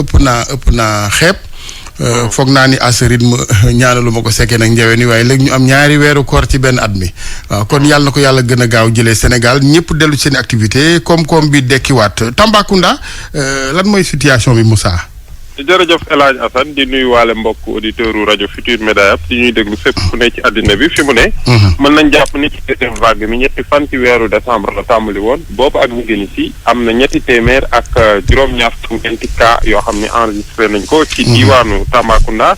ëpp naa xeeb. foog naa ni à ce rythme ñaanalu ma ko sekkee nag njawee ni waaye léegi ñu am ñaari weeru koor ci benn at mi waaw kon yàlla na ko yàlla gën a gaaw jëlee Sénégal ñëpp dellu seen activité koom-koom bi dekkiwaat Tambacounda lan mooy situation bi Moussa. jërëjëf El Hadj Assane di nuyu waale mbokk auditeur u rajo Futur Média di ñuy déglu fépp fu ne ci àddina bi fi mu ne. mën nañ jàpp ni ci deuxième vague mi ñetti fan ci weeru décembre la tàmbali woon boobu ak ñu gën si am na ñetti téeméer ak juróom-ñaar fukk ñeenti cas yoo xam ne enregistré nañ ko. ci diwaanu Tambacounda.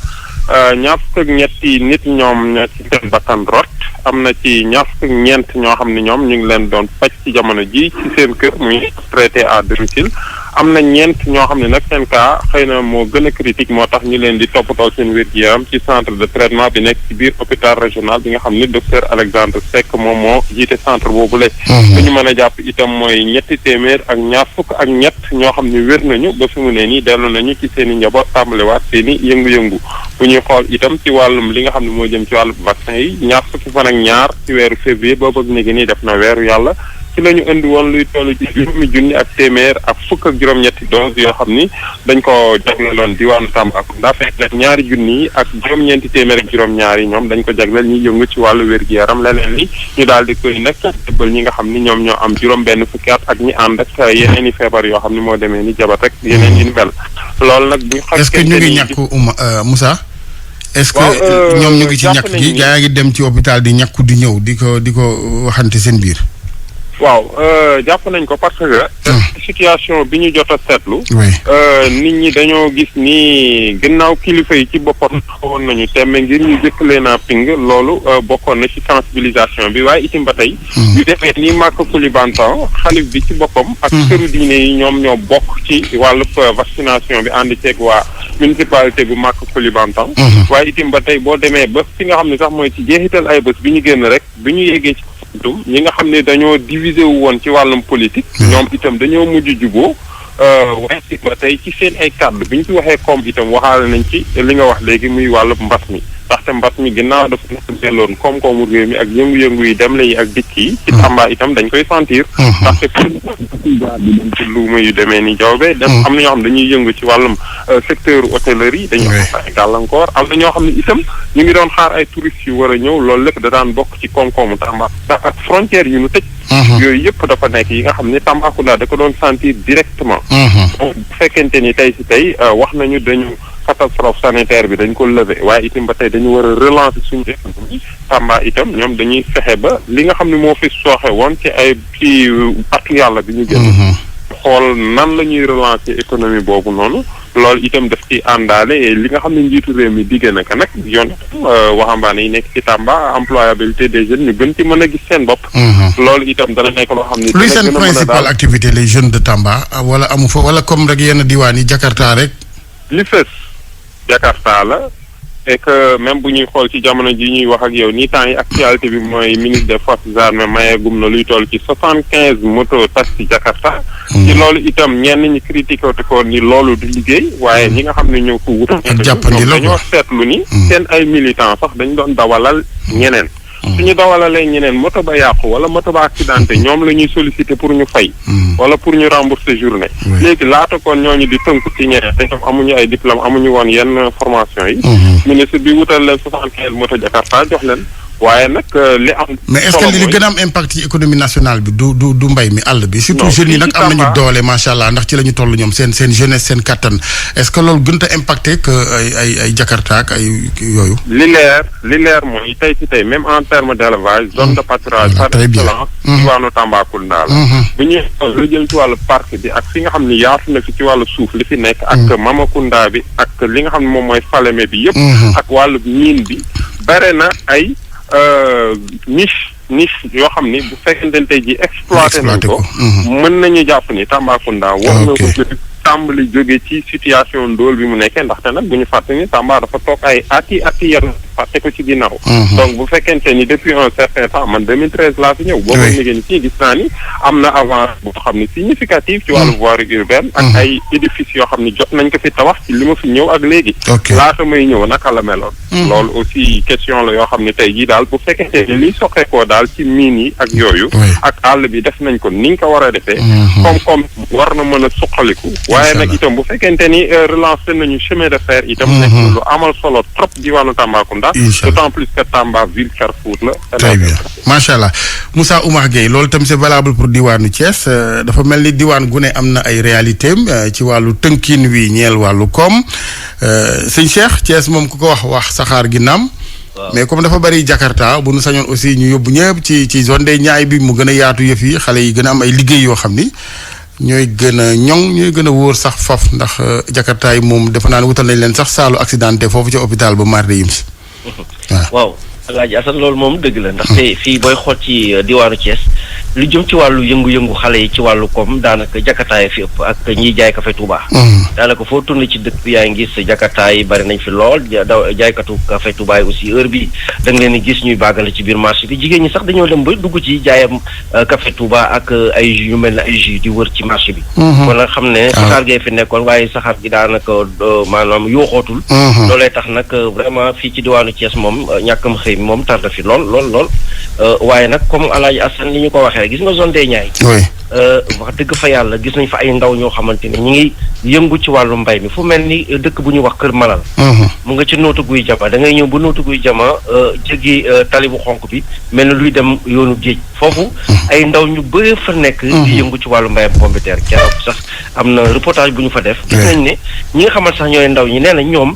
ñaar fukk ak ñetti nit ñoom ci seen bakkan rot am na ci ñaar fukk ak ñeent ñoo xam ne ñoom ñu ngi leen doon faj ci jamono ji ci seen kër muy traité à domicile. am na ñeent ñoo xam ne nag seen cas xëy na moo gën a critique moo tax ñu leen di toppatoo seen wér-gu-yaram ci centre de traitement bi nekk ci biir hôpital régional bi nga xam ne docteur Alexandre Seck moom moo jiite centre boobu la. li ñu mën a jàpp itam mooy ñetti téeméer ak ñaar fukk ak ñett ñoo xam ne wér nañu ba fi mu ne nii dellu nañu ci seen i njaboot tàmbaliwaat seen i yëngu-yëngu bu ñuy xool itam ci wàllum li nga xam ne moo jëm ci wàllu vaccin yi ñaar fukki fan ak ñaar ci weeru février boobu ak léegi nii def na weeru yàlla. ci la ñu indi woon luy toll ci juróomi junni ak téeméer ak fukk ak juróom-ñetti dose yoo xam ni dañ ko jagleeloon diwaanu Tambacounda fekk nag ñaari junni yi ak juróom-ñeenti téeméer ak juróom-ñaar yi ñoom dañ ko jagleel ñuy yëngu ci wàllu wér-gu-yaram leneen li ñu daal di koy nag tëbbal ñi nga xam ni ñoom ñoo am juróom-benn fukki at ak ñi ànd ak yeneen i feebar yoo xam ni moo demee ni jabat rek yeneen yi ni mel loolu nag bu est-ce que ñu ngi ñàkk Moussa est-ce que ñoom ñu ngi ci ñàkk gi gaa ngi dem ci hôpital di ñàkku di ñëw di ko waxante seen biir. waaw jàpp nañ ko parce que situation bi ñu jot a seetlu nit ñi dañoo gis ni gannaaw kilifa yi ci boppam xawoon nañu temme ngir ñu jëkk leen a ping loolu bokkoon na ci sensibilisation bi waaye itam ba tey yu defee ni Maka Koulibantang xalif bi ci boppam ak këru diine yi ñoom ñoo bokk ci wàllu vaccination bi ànd ceeg waa municipalité bu Maka Koulibantang waaye itam ba tey boo demee ba fi nga xam ne sax mooy ci jeexital ay bés bi ñu génn rek bi ñu yeggee ci ñi nga xam ne dañoo divisé wu woon ci wàllum politique ñoom itam dañoo mujj juboo waaye ba tey ci seen ay kàddu bi ñu ci waxee comme itam waxaale nañ ci li nga wax léegi muy wàllum mbas mi ndaxte mbas mi ginnaaw dafa delloon koom-koomu réew mi ak yëngu-yëngu yi dem la yi ak dikk yi ci Tamba itam dañ koy sentir ndaxte jaar bi dem ci luuma yu demee ni jawbe dem am na ñoo xam dañuy yëngu ci wàllum secteur hôtellerie dañu am ay gàllankoor am na ñoo xam ne itam ñu ngi doon xaar ay touristes yu war a ñëw loolu lépp da daan bokk ci koom-koomu Tamba ak frontières yu ñu tëj yooyu yëpp dafa nekk yi nga xam ne Tambacounda da ko doon sentir directement bu fekkente ni tey si tey wax nañu dañu catastrophe sanitaire bi dañ ko lever waaye itam ba tey dañu war a relancer suñu économie Tamba itam ñoom dañuy fexe ba li nga xam ne moo fi sooxe woon ci ay ci atu yàlla bi ñu génn xool nan la ñuy relancer économie boobu noonu loolu itam daf ci àndaale li nga xam ne njiitu réew mi digg na ko nag yoon waxambaane yi nekk ci Tamba employabilité des jeunes ñu gën ci mën a gis seen bopp loolu itam dana nekk loo xam ne luy seen principale activité les jeunes de Tamba wala amu fa wala comme rek yenn diwaan yi Jakarta rek li fës Jakarta la et que même bu ñuy xool ci jamono ji ñuy wax ak yow nii temps yi actualité bi mooy ministre des forces armées mayeegum na luy toll ci 75 moto taxi Jakarta ci loolu itam ñenn ñi critiqué ko ni loolu du liggéey waaye ñi nga xam ne ñoo ko wutal ñoom dañoo seetlu ni seen ay militants sax dañ doon dawalal ñeneen suñu dawalalee ñeneen moto ba yàqu wala moto ba accidenté ñoom la ñuy solliciter pour ñu fay wala pour ñu rembourser journée léegi laata kon ñooñu di tënku ci ñeneen te ñoom amuñu ay diplôme amuñu woon yenn formation yi ministre bi wutal leen 75 moto Jakarta jox leen waaye nag li am. mais est-ce que li gën a am impact ci économie nationale bi du mbay mi àll bi. surtout jeunes yi nag am nañu doole macha allah ndax ci la ñu toll ñoom seen jeunesse seen kattan est-ce que loolu gën a impacté que ay Jakarta ak ay yooyu. li leer mooy tey ci tey même en terme d'élevage zone de pâturage par excellence ci wàllu Tambacounda la. bu ñuy lu jëm ci wàllu parc bi ak fi nga xam ni yaatu na fi ci wàllu suuf li fi nekk. ak Mamakunda bi ak li nga xam ne moom mooy Falémé bi yëpp. ak wàllu miin bi bare na ay. niche yoo xam ni bu fekkente ne tey ji exploité nañ ko mën nañu jàpp ni Tambacounda war na ko tàmbali jóge ci situation ndóol bi mu nekkee ndaxte nag bu ñu fàtte ni Tamba dafa toog ay ati yan fàtte ko ci ginnaaw. donc bu fekkente ni depuis un certain temps man 2013 laa fi ñëw. boo ko liggéey ni fii gis naa ni am na avance boo xam ne significative ci wàllu voirie urbaine. ak ay édifices yoo xam ne jot nañ ko fi tabax ci li ma fi ñëw ak léegi. laata may ñëw naka la meloon. loolu aussi question la yoo xam ne tey jii daal bu fekkente ni liy soqeekoo daal ci miin yi ak yooyu. ak àll bi def nañ ko ni nga ko war a defee. comme war na mën a suqaliku. waaye nag itam bu fekkente ni relancé nañu chemin de fer itam. nekk lu amal solo trop diwaanu Tambacounda. d'autant plus que Tamba ville Carrefour la. très bien macha allah Moussa Oumar Gueye loolu tam c'est valable pour diwaanu Thiès dafa mel ni diwaan gu ne am na ay réalité ci wàllu tënkiin wi ñeel wàllu koom sëñ Cheikh Thiès moom ku ko wax saxaar gi naam. mais comme dafa bari Jakarta bu nu sañoon aussi ñu yóbbu ñëpp ci zone des Niayes bi mu gën a yaatu yëf yi xale yi gën a am ay liggéey yoo xam ni ñooy gën a ñoŋ ñooy gën a wóor sax faf ndax Jakarta yi moom defe naa ne wutal nañ leen sax saalu accidenté foofu ca hôpital ba Mar de Yims. waaw Alaaji Assane loolu moom dëgg la ndaxte fii booy xool ci diwaanu Thiès lu jëm ci wàllu yëngu-yëngu xale yi ci wàllu koom daanaka Jakarta yi fi ëpp ak ñiy jaay café Touba. daanaka foo tourné ci dëkk bi yaa ngi gis Jakarta yi bari nañ fi lool jaaykatu café Touba yi aussi heure bi da nga leen di gis ñuy bàggale ci biir marché bi jigéen ñi sax dañoo dem ba dugg ci jaayam café Touba ak ay jus yu mel ne ay jus di wër ci marché bi. kon nag xam ne saxaar gee fi nekkoon waaye saxaar gi daanaka maanaam yooxootul. loolee tax nag vraiment fii ci diwaanu Thiès moom ñàkkam xëy moom tarda fi lool waaye nag comme Alaaji Assane li ñu ko waxee gis nga zone des Niayes. wax dëgg fa yàlla gis nañ fa ay ndaw ñoo xamante ne ñu ngi yëngu ci wàllu mbay mi fu mel ni dëkk bu ñuy wax Kër Malal. mu nga ci nootu guy jama da ngay ñëw ba nootu guy jama jéggi tali bu xonk bi mel ni luy dem yoonu géej foofu ay ndaw ñu bëri fa nekk di yëngu ci wàllu mbayam pomme de terre keroog sax am na reportage bu ñu fa def gis nañ ne ñi nga xamante sax ñooy ndaw ñi nee na ñoom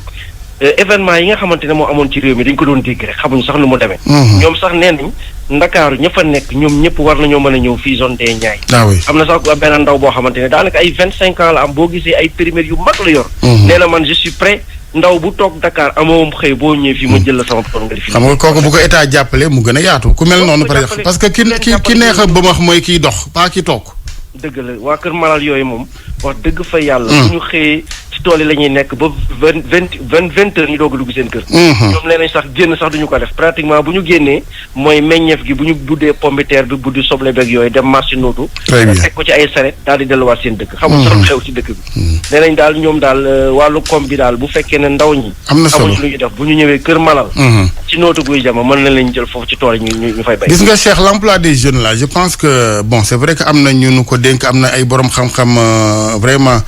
événement yi nga xamante ne moo amoon ci réew mi dañ ko doon dégg rek xamuñu sax nu mu demee. ñoom sax nee nañ Ndakaaru ña fa nekk ñoom ñëpp war nañoo mën a ñëw fii zone des Niayes. am na sax benn ndaw boo xamante ne daanaka ay 25 ans la am boo gisee ay périmètres yu mag la yor. nee na man je suis prêt ndaw bu toog Dakar amoo xëy boo ñëwee fii ma jël la sama tool nga di fi. xam nga kooku bu ko état jàppale mu gën a yaatu ku mel noonu par exemple parce que ki neex a bëmax mooy kiy dox pas ki toog. dëgg la waa Kër Malal yooyu moom wax dëgg fa yàlla. bu ñu xëyee ci tool yi la ñuy nekk ba vingt heures ñu doog a dugg seen kër. ñoom nee nañ sax génn sax duñu ko def pratiquement bu ñu génnee mooy meññeef gi bu ñu buddee pomme de terre bi buddi soble beeg yooyu dem marché nootu. teg ko ci ay saret daal di delluwaat seen dëkk. xamul sax lu xew ci dëkk bi. nee nañ daal ñoom daal wàllu koom bi daal bu fekkee ne ndaw ñi. am na solo amuñ lu ñu def bu ñu ñëwee Kër Malal. ci nootu guy jama mën na leen jël foofu ci tool yi ñu fay bay. gis nga Cheikh l'emploi des jeunes là je pense que bon c'est vrai que am na ñu nu ko dénk am na ay borom xam-xam vraiment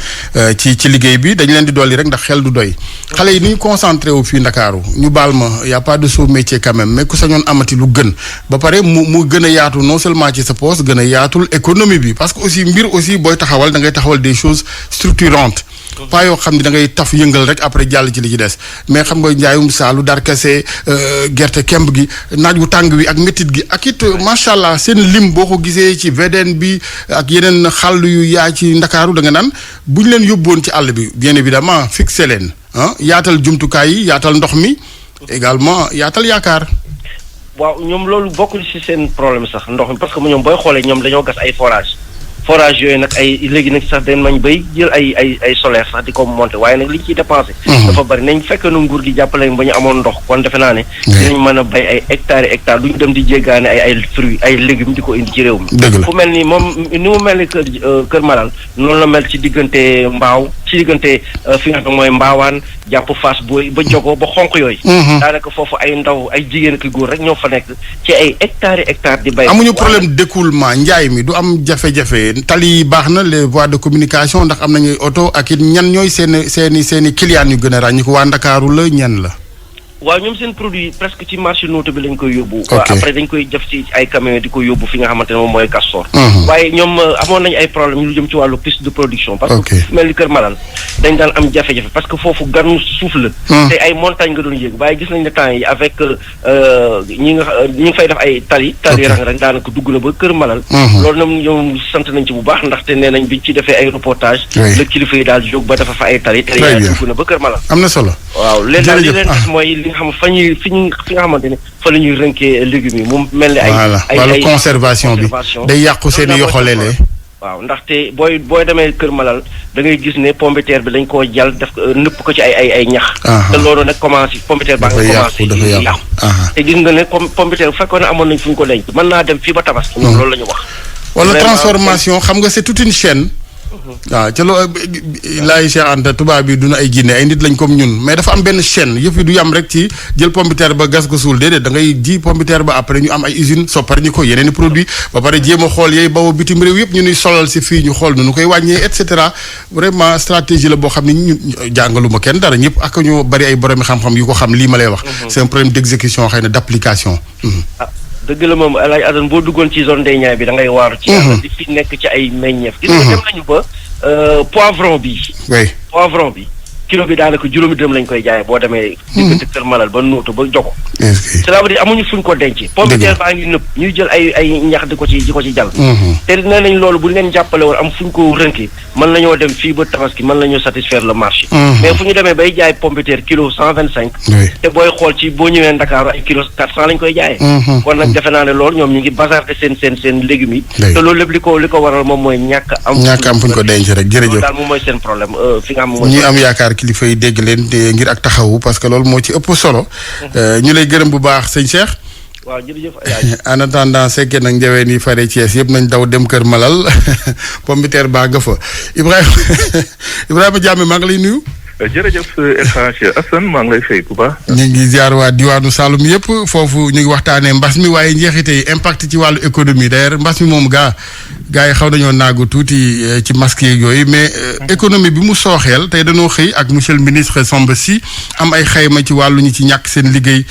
ci liggéey bi dañ leen di dolli rek ndax xel du doy xale yi ni ñu concentré wu fii Ndakaaru ñu baal ma y a pas de sous-métier quand même mais ku sañoon amati lu gën ba pare mu gën a yaatu non seulement ci sa poste gën a yaatul économie bi parce que aussi mbir aussi booy taxawal da ngay taxawal des choses structurantes pas yoo xam ne da ngay taf yëngal rek après jàll ci li ci des mais xam nga njaayum saalu darkase gerte kemb gi naaj wu tàng wi ak métit gi ak it macha allah seen lim boo ko gisee ci VDN bi ak yeneen xàll yu yaa ci Ndakaaru da nga naan bu ñu leen yóbboon ci àll bi bien évidemment fixé leen yaatal jumtukaay yi yaatal ndox mi également yaatal yaakaar. waaw ñoom loolu bokkul ci seen problème sax ndox mi parce que ñoom booy xoolee ñoom dañoo gas ay forage yooyu nag ay léegi nag sax dañ mañ bay jël ay solaire sax di ko monter waaye nag li ñu ciy dépensé dafa bari nañ fekk na nguur gi jàppale ba ñu amoon ndox kon defe naa ne dinañ mën a bay ay hectares du ñu dem di jéggaane ay fruits ay légumes di ko indi ci réew mi fu mel ni moom ni mu mel ni Kër Malal noonu la mel ci diggante mbaaw ci diggante fi nga xam mooy mbaawaan jàpp Fass booy ba jogo ba xonq yooyu daanaka foofu ay ndaw ay jigéen ak góor rek ñoo fa nekk ci ay hectares di bay amuñu problème d'écoulement njaay mi du am jafe-jafe tali yi baax na les voies de communication ndax am nañu oto ak it ñan ñooy seeni clients yu gën a ràññi ko waa Ndakaaru la ñan la waaw ñoom seen produit presque ci marché nootu bi lañ koy yóbbu. après dañ koy def ci ay camions di ko yóbbu fi nga xamante ne moom mooy Castor. waaye ñoom amoon nañu ay problème lu jëm ci wàllu piste de production. parce que fu mel ni Kër Malal dañ daan am jafe-jafe parce que foofu ganu suuf la. te ay montagne nga doon yéeg waaye gis nañ ne temps yi avec ñi ngi fay def ay tali rang rek daanaka dugg na ba Kër Malal. loolu nag ñoom sant nañ ci bu baax ndaxte nee nañ biñ ci defee ay reportage. la kilifa yi daal jóg ba dafa fa ay tali. tali yaa dugg na ba Kër Malal. am na solo. waaw léegi daal li leen des mooy li nga xam fi nga xamante ne fa la ñuy rënkee légumes yi mu mel ni ay wàllu conservation bi day yàqu seen i yoxoleele waaw ndaxte booy demee Kër Malal da ngay gis ne pomme de terre bi dañ koo jal def nëpp ko ci ay ñax. te loolu nag commencé pomme de terre baa nga commencé yàqu. te gis nga ne pomme de terre bu fekkoon ne amoon nañ fu ñu ko denc mën naa dem fii ba Tabaski. ñoom loolu la ñu wax. wala transformation xam nga c'est toute une chaîne. waaw ca loo laay Cheikh Anta tubaab bi duna ay jinne ay nit lañ comme ñun mais dafa am benn chaîne yëf yi du yam rek ci jël pomme de terre ba gas ko suul déedéet da ngay ji pomme de terre ba après ñu am ay usine soppar ñu ko yeneen i produit ba pare jéem a xool yooyu bawoo bitim réew yëpp ñu nuy solal si fii ñu xool nu koy wàññee et cetera vraiment stratégie la boo xam ne ñu jàngaluma kenn dara ñëpp ak ñu bari ay boromi xam-xam yu ko xam lii ma lay wax. c'est un problème d'exécution xëy na d'application. dëgg la moom El Hadj Assane boo duggoon ci zone des Niayes bi da ngay waaru ci yàlla di fi nekk ci ay meññeef. gis nga dem nañu ba poivron bi. oui poivron bi kilo bi daanaka juróomi dërëm lañ koy jaayee boo demee. diggante Kër Malal ba Nooto ba Jogo. cela veut dire amuñu fuñ ko denc. pomme de terre baa ngi nëpp ñuy jël ay ñax di ko ci jàll. te nee nañ loolu bu ñu leen jàppale woon am fuñ ko rënki mën nañoo dem fii ba Tabaski mën nañoo satisfaire le marché. mais fu ñu demee bay jaay pomme de terre kilo 125. te booy xool ci boo ñëwee Ndakaaru ay kilo 400 lañ koy jaayee. kon nag defe naa ne loolu ñoom ñu ngi bazarder seen légumes yi. te loolu lépp li ko waral moom mooy ñàkk am fuñ ko denc rek jërëjëf daal moom mooy seen problème fi nga xam ñi am yaakaar kilifa yi dégg leen ngir ak taxawu parce que loolu moo ci ëpp solo. ñu lay gërëm bu baax sëñ Cheikh. waaw jërëjëf. en attendant sekkee nag njaween yi fare Thiès yëpp nañ daw dem Kër Malal pomme de terre baa nga fa Ibrahima Diame maa ngi lay nuyu. jërëjëf El Hadj Assane maa ngi lay fay bu baax. ñu ngi ziar waa diwaanu Saloum yëpp foofu ñu ngi waxtaanee mbas mi waaye njeexite yi impact ci wàllu économie d'ailleurs mbas mi moom gars yi xaw nañoo naagu tuuti ci masque yeeg yooyu mais économie bi mu sooxeel tey dañoo xëy ak monsieur le ministre Samba Sy am ay xayma ci wàllu ñi ci ñàkk seen liggéey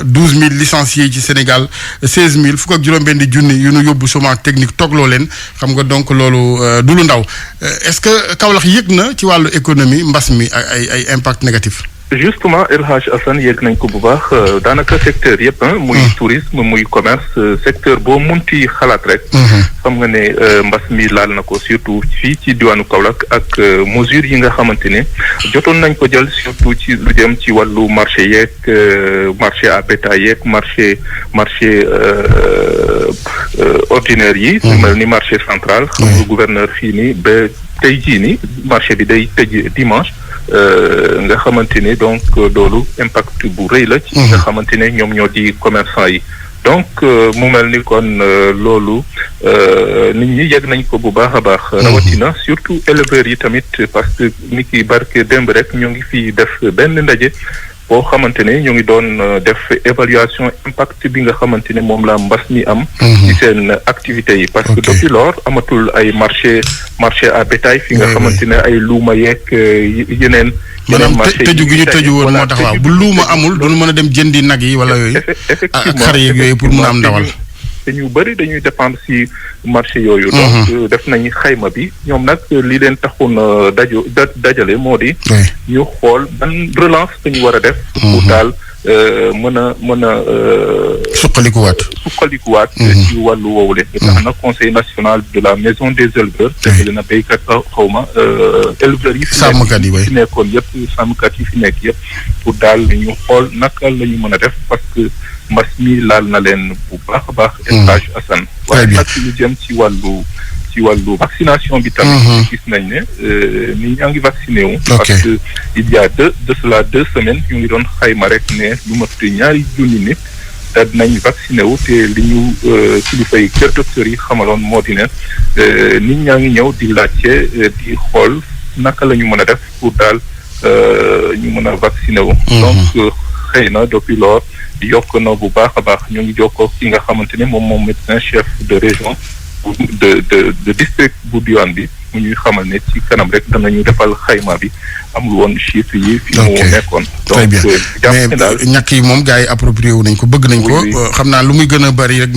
12000 licenciés ci Sénégal 16000 fukk ak juróom-benn junni yu nu yóbbu chômage technique toogloo leen xam nga donc loolu du lu ndaw est-ce que Kaolack yëg na ci wàllu économie mbas mi ay impact négatif. justement El Hadj Assane yegg nañ ko bu baax daanaka secteur yëpp muy tourisme muy commerce secteur boo munti xalaat rek. xam nga ne mbas mi laal na ko surtout fii ci diwaanu Kaolack ak mesures yi nga xamante ne jotoon nañ ko jël surtout ci lu jëm ci wàllu marché yeeg marché à bétail yeeg marché ordinaire yi. su mel ni marché central. xam nga gouverneur fii nii ba tey jii nii marché bi day tëj dimanche. nga xamante ne donc loolu impact bu rëy la ci nga xamante ne ñoom ñoo di commerçant yi donc mu mel ni kon loolu nit ñi yegg nañ ko bu baax a baax rawatina surtout éleveurs yi tamit parce que ni ki barke démb rek ñoo ngi fi def benn ndaje boo xamante ne ñoo ngi doon def évaluation impact bi nga xamante ne moom la mbas mi am ci seen activités yi parce que depuis lors amatul ay marché à bétail fi nga xamante ne ay luuma yeeg yeneen marché tëju gi ñu tëju woon moo tax waaw bu luuma amul duñu mën a dem jëndi nag yi wala yooyu ak xar yeeg yooyu pour mun a am ndawal te ñu bëri dañuy dépendre ci marché yooyu donc def nañu xayma bi ñoom nag li leen taxoon dajale moo di ñu xool ban relance dañu war a def pour daal mën a suqalikuwaat ci wàllu woowule tax na conseil national de la maison des éleveurs dégale na béykat xawma éleveurs yi fi nekkoon yëpp sàmmkat yi fi nekk yëpp pour daal ñu xool naka la ñu mën a def parce que mbas mi laal na leen bu baax a baax El Hadj Assane waaye nag ñu jëm ci wàllu vaccination bi tamit gis nañ ne nit ñaa ngi vacciné wu parce que il y a de cela 2 semaines ñu ngi doon xayma rek ne lu mat 2 junni nit daal dinañ vacciné wu te li ñu kilifa yi kër docteur yi xamaloon moo di ne nit ñaa ngi ñëw di laajte di xool naka la ñu mën a def pour daal ñu mën a vacciné wu donc xëy na depuis lors yokk na bu baax a baax ñu ngi jokkoo ki nga xamante ne moom médecin chef de région de district bu diwaan bi mu ñuy xamal ne ci kanam rek danañu defal xayma bi amul woon chiffre yi fi mu nekkoon très bien mais ñàkk yi moom gars yi approprié wu nañ ko bëgg nañ ko xam naa lu muy gën a bari rek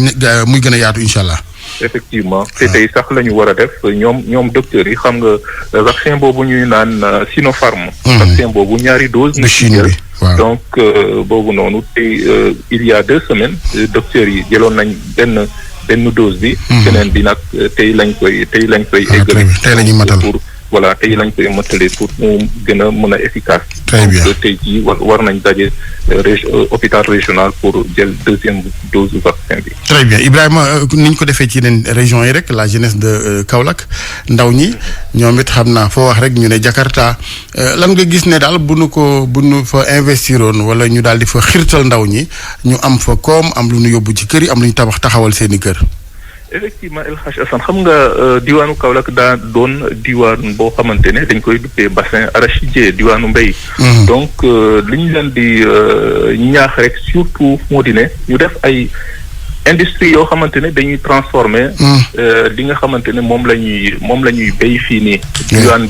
muy gën a yaatu incha allah effectivement te tey sax la ñu war a def ñoom docteurs yi xam nga vaccin boobu ñuy naan Sinopharm vaccin boobu 2 doses na ci jël donc boobu noonu tey il y a 2 semaines docteurs yi jëloon nañ benn dose bi keneen bi nag tey lañ koy eggale tey la ñuy matal voilà tey lañ koy mottali pour mu gën a mën a efficace. très bien donc tey jii war nañ daje hôpital régional pour jël deuxième dose vaccin bi. très bien Ibrahima ni ñu ko defee ci yeneen régions yi rek la jeunesse de Kaolack ndaw ñi ñoom it xam naa foo wax rek ñu ne Jakarta lan nga gis ne daal bu nu fa investiroon wala ñu daal di fa xirtal ndaw ñi ñu am fa koom am lu ñu yóbbu ci kër yi am lu ñu taxawal seeni kër. effectivement El Hadj Assane xam nga diwaanu Kaolack daa doon diwaan boo xamante ne dañ koy duppee bassin arachidier diwaanu mbéy. donc li ñu leen di ñaax rek surtout moo di ne ñu def ay industrie yoo xamante ne dañuy transformer li nga xamante ne moom la ñuy béy fii nii. diwaan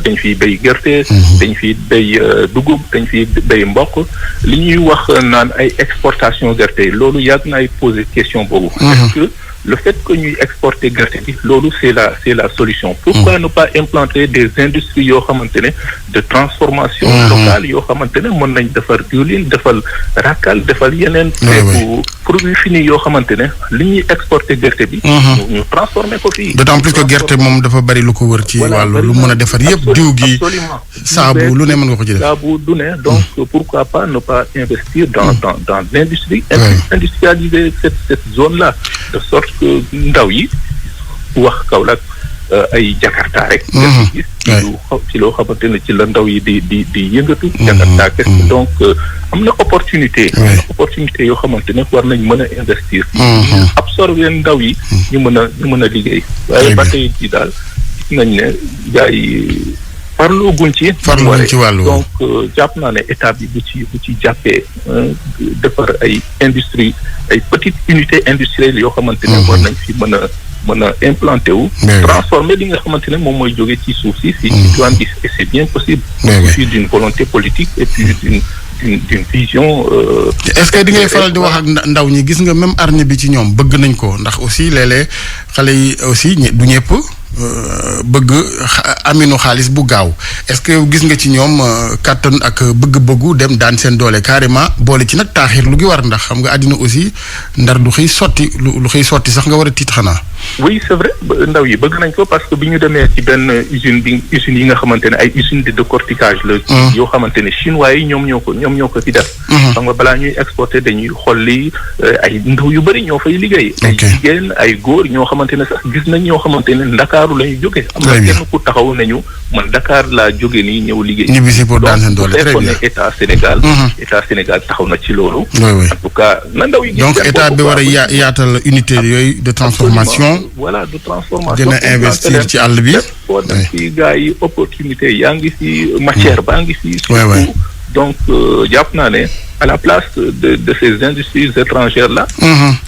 dañ fiy béy gerte. dañ fiy béy dugub dañ fiy béy mboq li ñuy wax naan ay exportation gerte yi loolu yàgg na ay poser question boobu. est-ce que le fait que ñuy exporter gerte bi loolu c'est la solution. Pourquoi ne pas implanter des industries yoo xamante ne de transformation locale yoo xamante ne mën nañ defar diwlin defal rakkal defal yeneen produits finis yoo xamante ne li ñuy exporter gerte bi ñu transformer ko fii. d'autant plus que gerte moom dafa bari lu ko wër ci wàllu lu mën a defar yëpp diw gi saabu lu ne mën nga ko ci def saabu du ne donc pourquoi pas ne pas investir dans l'industrie industrialiser cette zone là de sorte que ndaw yi wax Kaolack ay Jakarta rek. gis ci loo xamante ne ci la ndaw yi di yëngatu. Jakarta kese donc am na opportunité. opportunité yoo xamante ne war nañ mën a investir. absorber ndaw yi. ñu mën a liggéey. waaye ba tey jii daal gis nañ ne gars yi farloo guñ ci wàllu donc jàpp naa ne état bi bu ci jàppee defar ay industrie ay petites unités industrielles yoo xamante ne war nañ fi mën a implanté wu. transformer li nga xamante ne moom mooy jóge ci suuf si diwaan bi et c'est bien possible. il suffit d'une volonté politique et puis d'une vision. est-ce que di ngay faral di wax ak ndaw ñi gis nga même armée bi ci ñoom bëgg nañ ko ndax aussi léeg-léeg xale yi aussi du ñëpp bëgg aminu xaalis bu gaaw est-ce que gis nga ci ñoom kàttan ak bëgg-bëggu dem daan seen doole carrément boole ci nag taaxir lu gi war ndax xam nga àddina aussi ndar du xëy sotti lu xëy sotti sax nga war a tiit xanaa. oui c'est vrai ndaw yi bëgg nañ ko parce que bi ñu demee ci benn usines yi nga xamante ne ay usines de décortiquage la. yoo xamante ne chinois yi ñoom ñoo ko fi def. xam nga balaa ñuy exporter dañuy xolli ay ndaw yu bëri ñoo fay liggéey. ay jigéen ay góor ñoo xamante ne sax gis nañ ñoo xamante ne Ndakaaru la ñu jóge. am na kenn ku taxaw nañu man Dakar laa jóge nii ñëw liggéey. ñibbisi pour daan seen doole très bien donc état Sénégal taxaw na ci loolu. en tout cas na ndaw yi. donc état bi war a yaatal unité yooyu de transformation. voilà de transformation. gën a investir ci àll bi. foo dem ci gars yi opportunité yaa ngi fi matière baa ngi fi. surtout donc jàpp naa ne à la place de ces industries étrangères là.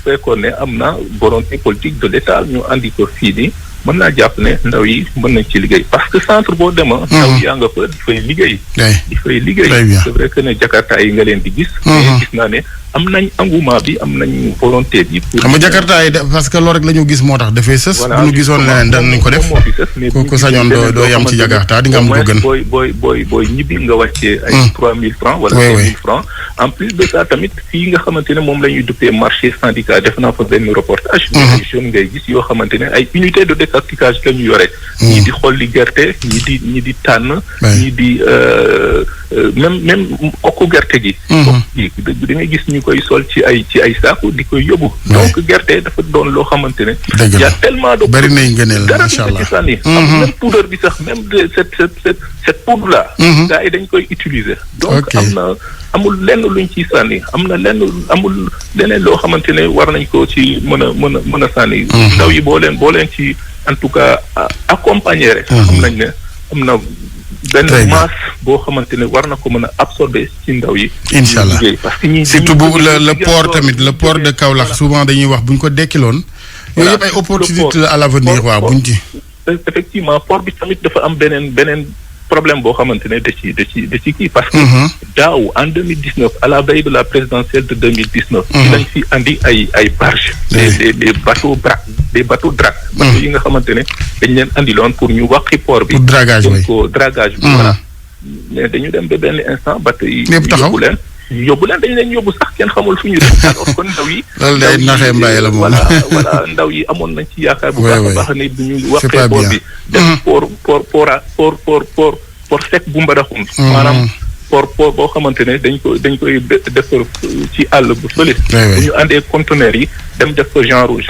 fekkoon ne am na volonté politique de l'État ñu andi ko fii nii. mën naa jàpp ne ndaw yi mën nañ ci liggéey parce que centre boo dema ndaw yaa nga fa di fay liggéey. c'est vrai que ne Jakarta yi nga leen di gis. mais gis naa ne am nañ engouement bi am nañ volonté bi. xam nga Jakarta yi parce que loolu rek la ñu gis moo tax dafay sës. bu ñu gisoon leneen danañ ko def ku sañoon doo yam ci Jakarta di nga am lu ko gën. booy ñibbi nga wàccee ay 3000 francs wala 5000 francs en plus de ça tamit fii nga xamante ne moom la ñuy duppee marché syndicat def naa fa benn reportage. ay jeunes ngay gis yoo xamante ne ay unité de décortiquage la ñu yore. ñii di xolli gerte ñii di tànn. ñii di même kokku gerte gi. da ngay gis ñu koy sol ci ay saaku di koy yóbbu. donc gerte dafa doon loo xamante ne. y a tellement de. bari nañ ngëneel macha allah dara ci sànni. même poudre bi sax même de cette poudre là. gars yi dañ koy utiliser. donc amul lenn luñ ciy sànni amul leneen loo xamante ne war nañ ko ci mën a sànni. ndaw yi boo leen ci en tout cas accompagner rek. xam nañ ne am na. benn masse boo xamante ne war na ko mën a absorber ci ndaw yi. incha allah parce que surtout bu le port tamit le port de Kaolack souvent dañuy wax bu ñu ko dekkiloon. yooyu yëpp ay opportunité à l'avenir waaw buñ ci. effectivement port bi tamit dafa am beneen problème boo xamante ne da ci kii parce que. daaw en 2019 à la veille de la présidentielle de 2019. ci lañ fi andi ay barges. des bateaux drac bateaux yi nga xamante ne dañ leen andiloon pour ñu wàqi port bi. pour dragage ko dragage bi. voilà mais dañu dem ba benn instant bateau yi. yëpp taxaw yóbbu leen yóbbu leen dañ leen yóbbu sax kenn xamul fu ñu def alors kon ndaw yi. loolu day naxee mbaye la moom. voilà ndaw yi amoon nañ ci yaakaar bu baax a baax ne bu ñu waxee boor bi. def pour fekk bu mbadaxum. maanaam pour boo xamante ne dañ koy def ci àll bu fële. bu ñu àndee conteneurs yi dem def ko genre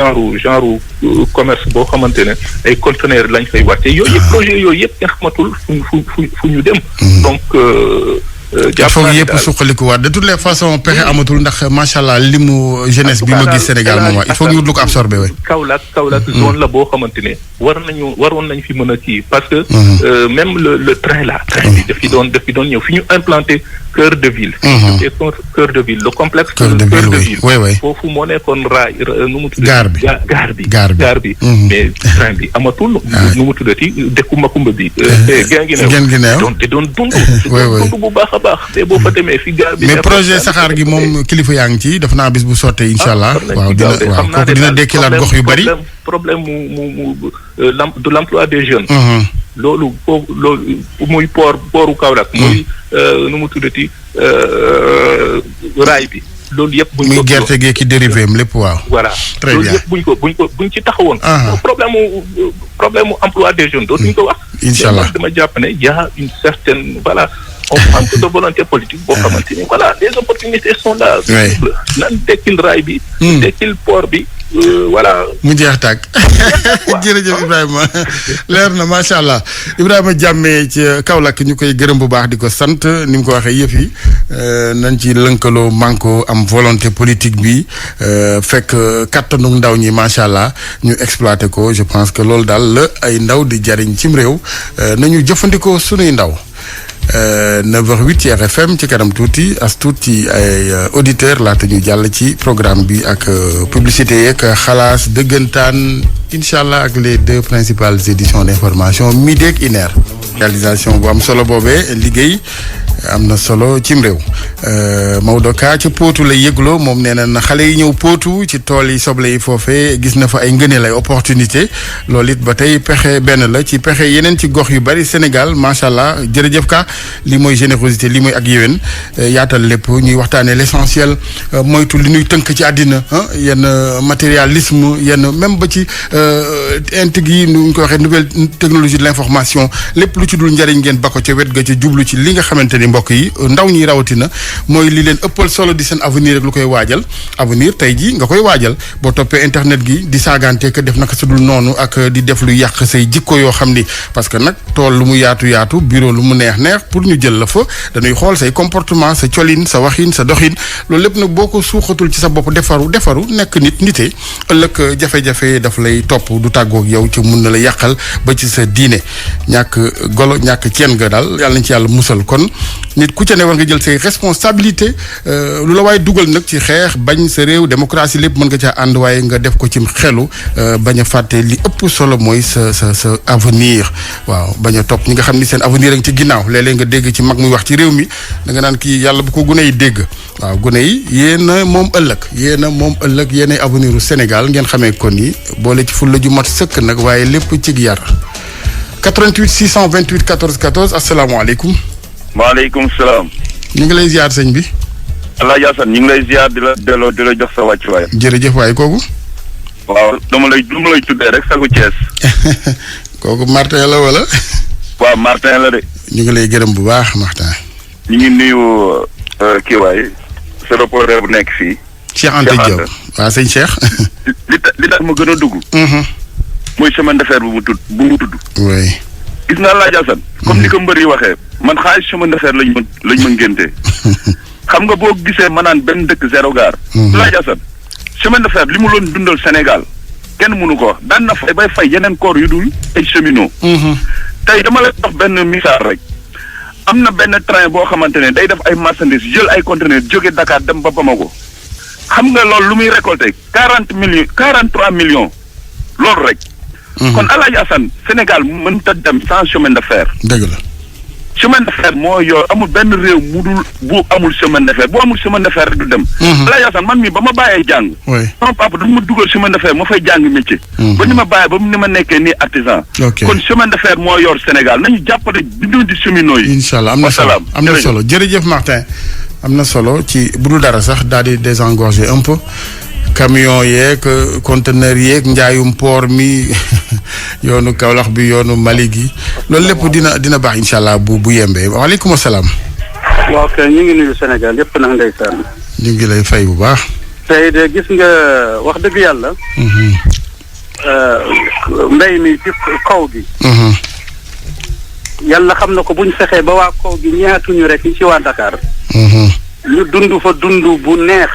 commerce boo xamante ne ay conteneurs lañ fay wàcce yooyu yëpp projet yooyu yëpp nga xamatul fu ñu dem. donc. jàpp naa ne yëpp suqalikuwaat de toutes les façons pexe amatul ndax macha allah limu jeunesse bi ma gis Sénégal moom il faut ñu lu ko absorbé waay. Kaolack zone la boo xamante ne waroon nañ fi mën a kii parce que même le train bi daf fi doon ñëw fi ñu implanté cœur de ville. cœur de ville le complexe. cœur de ville foofu moo nekkoon raay nu mu tuddati. gaar bi. mais train bi amatul. nu mu tuddati dëkku Makumba bi. Guinguinéo te doon dund bu baax a baax te boo fa demee fi gaar bi. mais projet saxaar gi moom kilifa yaa ngi ci def naa bis bu sottee incha allah. waaw kooku dina dekkilaat gox yu bari. problème de l'emploi des jeunes. loolu muy pooru Kaolack. muy nu mu tuddati raay bi. loolu yëpp buñ ko muy gerte gi ki dérivé am lépp waaw. voilà très bien loolu yëpp buñ ci taxawoon. problème mu emploi des jeunes dootuñ ko wax. incha allah dama jàpp ne y a une certaine on manque de volonté politique boo xamante ni les opportunités sont là. nan tekkil raay bi. tekkil port bi. mu jeex tàkk. jërëjëf Ibrahima leer na macha allah Ibrahima Diamé ci Kaolack ñu koy gërëm bu baax di ko sant ni mu ko waxee yëf yi nañ ci lënkaloo manko am volonté politique bi fekk kattanu ndaw ñi macha allah ñu exploité ko je pense que loolu daal la ay ndaw di jariñ cim réew nañu jëfandikoo sunuy ndaw. 9h08 ci RFM ci kanam tuuti as tuuti ay auditeurs laata ñu jàll ci programme bi ak publicité yeeg xalaas dëggantaan incha allah ak les 2 principales éditions d'information midi ak une heure. réalisation bu am solo boobee liggéey am na solo cim réew Maodo Ka ca Potou lay yëgloo moom nee na xale yi ñëw Potou ci tool yi soble yi foofee gis na fa ay ngëneel ay opportunité loolu it ba tey pexe benn la ci pexe yeneen ci gox yu bari Sénégal macha allah jërëjëf Ka li mooy générosité li mooy ak yéwén yaatal lépp ñuy waxtaanee l'essentiel moytu li ñuy tënk ci àddina yenn matérialisme yenn même ba ci integ yi nu ñu ko waxee nouvelle technologie de l'information lépp lu ci dul njëriñ ngeen ba ko ca wet ga ca jublu ci li nga xamante ni mbokk yi ndaw ñi rawatina mooy li leen ëppal solo di seen avenir ak lu koy waajal avenir tey jii nga koy waajal boo toppee internet gi di saagante que def naka su dul noonu ak di def lu yàq say jikko yoo xam ni parce que nag tool lu mu yaatu bureau lu mu neex pour ñu jël la fa dañuy xool say comportement sa colin sa waxin sa doxin loolu lépp nag boo ko suuxatul ci sa bopp defaru nekk nite ëllëg jafe-jafe daf lay topp du tàggoog yow ci mun na la yàqal ba ci sa diine ñàkk golo ñàkk ceen ga daal yàlla nañ ci yàlla musal kon nit ku ca ne war nga jël say responsabilité lu la waaye dugal nag ci xeex bañ sa réew démocratie lépp mën nga caa ànd waaye nga def ko ci xelu bañ a fàtte li ëpp solo mooy sa avenir waaw bañ a topp ñi nga xam ni seen avenir a ngi ci ginnaaw léeg-léeg nga dégg ci mag muy wax ci réew mi da nga naan kii yàlla bu ko gune yi dégg waaw gune yi yéen a moom ëllëg yéen ay avenir u Sénégal ngeen xamee kon yi boole ci fulla ju mat sëkk nag waaye lépp cig yar 88 628 14 14 asalaamaaleykum. maaleykum salaam. ñu ngi lay ziar sëñ bi. Alaaji Asan ñu ngi lay ziar di la delloo di la jox sa wàccuwaay. jërëjëf waay kooku. waaw dama lay tuddee rek sagu Thiès. kooku Martin la wala. waaw Martin la de. ñu ngi lay gërëm bu baax Martin. ñu ngi nuyu kii waay sa reporter bu nekk fii. Cheikh Anta Diop waaw sëñ Cheikh. li tax ma gën a dugg. mooy chemin de fer bu mu tudd. oui. gis naa Alaaji Asan comme ni ko mbër yi waxee man xaalis chemin de fer lañ ma ngénte xam nga boo gisee ma naan benn dëkk zéro gare. Alaaji Asan chemin de fer li mu loon dundal Sénégal kenn mënu ko wax daan na fay bay fay yeneen corps yu dul ay cheminots. tey dama lay dox benn misaal rek am na benn train boo xamante ne day def ay marchandises jël ay conteneurs jóge Dakar dem ba Bamako xam nga loolu lu muy récolté 43 millions loolu rek. kon Alaaji Assane Sénégal mënta dem sans chemin de fer. dëgg la. chemin de fer moo yor amul benn réew mu dul bu amul chemin de fer bu amul chemin de fer rek du dem. Alaaji Assane man mii ba ma bàyyee jàng. sama papa dafa ma dugal chemin de fer ma fay jàng métier. ba ni ma bàyyee ba ni ma nekkee nii artisan. kon chemin de fer moo yor Sénégal nañu jàppale bindu di cheminots yi. incha allah am na solo jërëjëf Martin. am na solo ci bu dul dara sax daal di désengorger un peu camion yeeg conteneur yeeg njaayum port mi yoonu Kaolack bi yoonu Mali gi loolu lépp dina baax incha allah bu yembee waaleykum salaam. waaw kay ñu ngi nuyu Sénégal yëpp nag ndeysaan. ñu ngi lay fay bu baax. tey de gis nga wax dëgg yàlla. mbay mi ci kaw gi. yàlla xam na ko bu ñu fexee ba waa kaw gi ñaatuñu rek ñu ci waa Dakar. ñu dund fa dund bu neex.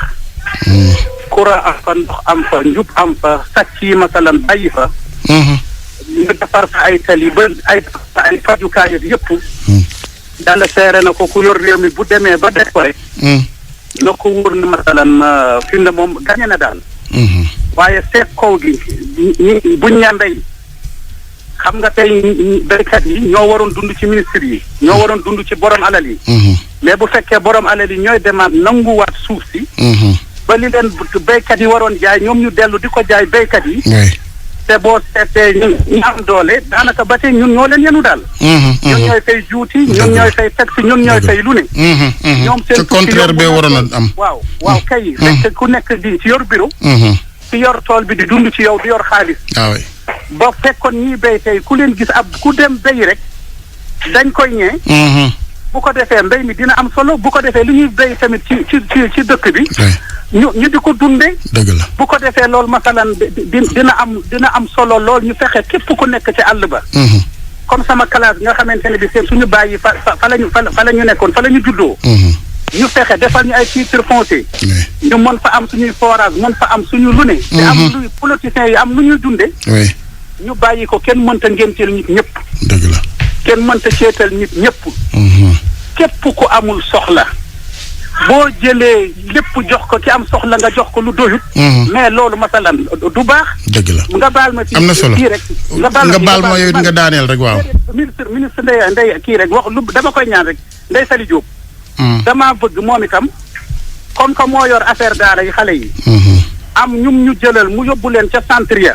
courant am fa ndox am fa njub am fa sàcc yi masalan bàyyi fa. ñu defar fa ay tali ba ay fajukaay yëpp. yàlla seere na ko ku yor réew mi bu demee ba def ko rek. na ko wóor na masalan fi mu ne moom gañe na daal. waaye seet kaw gi buñ ñambey xam nga tey béykat yi ñoo waroon dund ci ministre yi ñoo waroon dund ci borom alal yi. mais bu fekkee borom alal yi ñooy demaat nanguwaat suuf si. ba li leen béykat yi waroon jaay ñoom ñu dellu di ko jaay béykat yi. te boo seetee ñu am doole daanaka ba tey ñun ñoo leen yenu daal. ñun ñooy fay juuti ñun ñooy fay taxi ñun ñooy fay lu ne. ñoom seen contraire bee waroon a am. waaw kay. fekk ku nekk di ci yor bureau. ci yor tool bi di dund ci yow di yor xaalis. ba fekkoon ñiy béy tey ku leen gis ku dem béy rek dañ koy ñee. bu ko defee mbéy mi dina am solo bu ko defee li ñuy béy tamit ci dëkk bi. ñu di ko dundee. dëgg la bu ko defee loolu masalan dina am solo lool ñu fexe képp ku nekk ci àll ba. comme sama classe nga xamante ne bi seen suñu bàyyi fa la ñu nekkoon fa la ñu juddoo. ñu fexe defal ñu ay titre foncier. ñu mën fa am suñuy forage mën fa am suñu lu ne. te am luy politiciens yi am lu ñuy dundee. ñu bàyyi ko kenn mënta ngénteel nit ñëpp. dëgg la kenn mënta ceetal nit ñëpp. képp ku amul soxla. boo jëlee lépp jox ko ki am soxla nga jox ko lu doyut. mais loolu masalan du baax. dëgg la nga baal ma ci am na solo kii rek. nga baal ma yow it nga daaneel rek waaw. ministre Ndeye kii rek wax lu dama koy ñaan rek Ndeye Saly Diop. damaa bëgg moom itam comme que moo yor affaire daara yi xale yi. am ñum ñu jëlal mu yóbbu leen ca centre ya.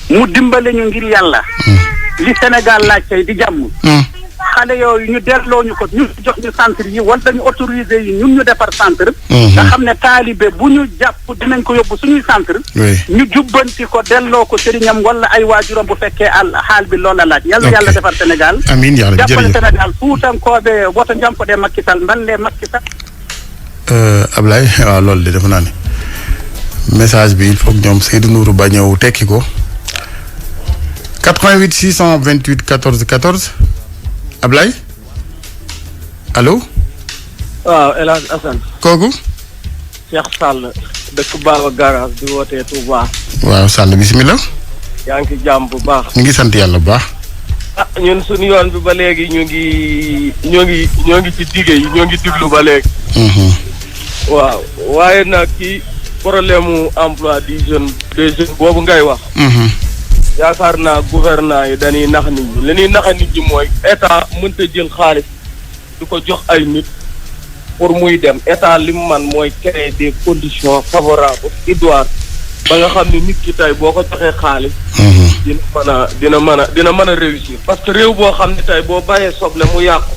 mu dimbale ñu ngir yàlla. li Sénégal laaj tey di jàmm. xale yooyu ñu delloo ñu ko ñu jox ñu centre yi wala dañu autorisé yi ñun ñu defar centre. nga xam ne taalibe bu ñu jàpp dinañ ko yóbbu suñuy centre. ñu jubbanti ko delloo ko sëriñam wala ay waajuram bu fekkee xaal bi loolu la laaj. yàlla defar Sénégal. amiin yaa rabbi jàppale Sénégal fuutankooɓe woto jampude Macky Sall mballe Macky Sall. Ablaye waaw loolu de defe naa ne message bi il faut que ñoom Seydou Nourou ba ñëw tekki ko 88 628 14 14 Ablaye allo. waaw El Hadj Assane. kooku. Cheikh Sall dëkk Baba Garage di wootee Touba. waaw Sall bisimilah. yaa ngi ci jàmm bu baax. ñu ngi sant yàlla bu baax. ñun suñu yoon bi ba léegi ñoo ngi ci dige yi ñoo ngi diglu ba léegi. waaw waaye nag ci problème mu emploi des jeunes boobu ngay wax. yaakaar naa gouvernant yi dañuy nax nit ñi li ñuy naxa nit ñi mooy état mënta jël xaalis du ko jox ay nit pour muy dem état li mu man mooy créer des conditions favorables idoires ba nga xam ne nit ki tey boo ko joxee xaalis. dina mën a réussir. parce que réew boo xam ne tey boo bàyyee soble mu yàqu.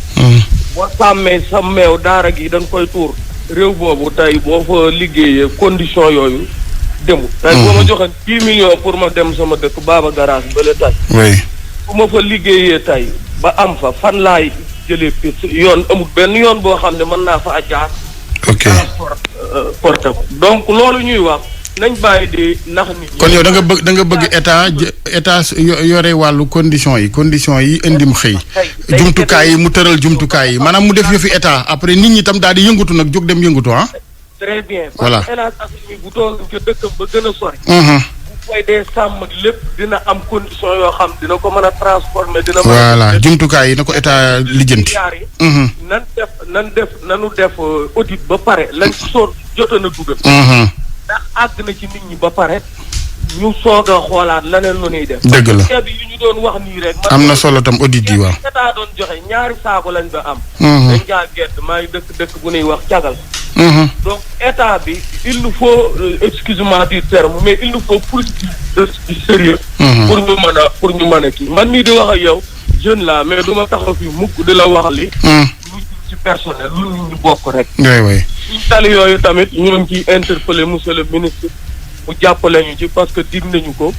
boo sàmmee sa meew daara gi dañ koy tuur. réew boobu tey boo fa liggéeyee condition yooyu demul. tey boo ma joxee 10 millions pour ma dem sama dëkk Baba Garage ba la tey. oui. bu ma fa liggéeyee tey ba am fa fan laay jëlee piste yoon amul benn yoon boo xam ne mën naa fa jaar. ok porte donc loolu ñuy wax nañ bàyyi di nax nit ñi. kon yow da nga bëgg état yore wàllu conditions yi indim xëy. jumtukaay yi mu tëral jumtukaay yi maanaam mu def yëfi état après nit ñi tam daal di yëngatu nag jóg dem yëngatu ah. très bien. voilà parce que El Hadj Assane bu toog ca dëkkam ba gën a sori. bu fay dee sàmm lépp dina am condition yoo xam dina ko mën a transformer. dina mën a voilà jumtukaay yi na ko état lijjanti. nanu def audit ba pare lañ soor jotoon a dugal. ndax àgg na ci nit ñi ba pare ñu soog a xoolaat leneen lu ñuy def. dëgg la ceeb yi ñu doon wax nii rek. am na solo tam audit yi waaw. état doon joxe ñaari saako lañ ba am. dañ jaa gerte maa ngi dëkk bu ñuy wax cagal. donc état bi il nous faut excuse-moi du terme mais il nous faut plus de sérieux pour ñu mën a kii man mii di wax ak yow jeune la mais du ma taxaw fi mukk di la wax li lu ci personnel lu nit ñu bokk rek. oui. suñ tali yooyu tamit ñoo ngi ciy interpellé monsieur le ministre mu jàppale ñu ci parce que dig nañu ko.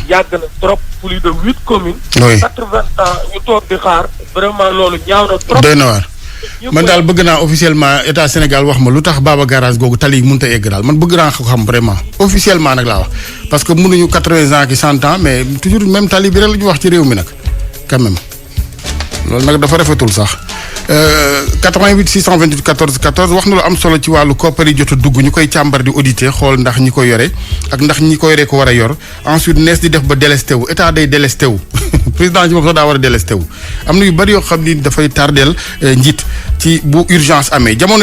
yàgg na trop plus de 8 communes. oui 80 ans ñu toog di xaar vraiment loolu ñaaw na trop. doy na waar. man daal bëgg naa officiellement état Sénégal wax ma lu tax Baba Garage googu tali yi mënut a egg daal man bëgg naa ko xam vraiment officiellement nag laa wax parce que mënuñu 80 ans ki 100 ans mais toujours même tali bi rek la ñu wax ci réew mi nag quand même loolu nag dafa rafetul sax 88 628 14 14 wax na lu am solo ci wàllu koppar yi jot a dugg ñu koy càmbar di auditer xool ndax ñi ko yore ak ndax ñi ko yore ko war a yor ensuite nees di def ba délesté wu état day délesté wu président ci moom sax daa war a délesté wu am na yu bëri yoo xam ni dafay tardeel njiit ci bu urgence amee jamono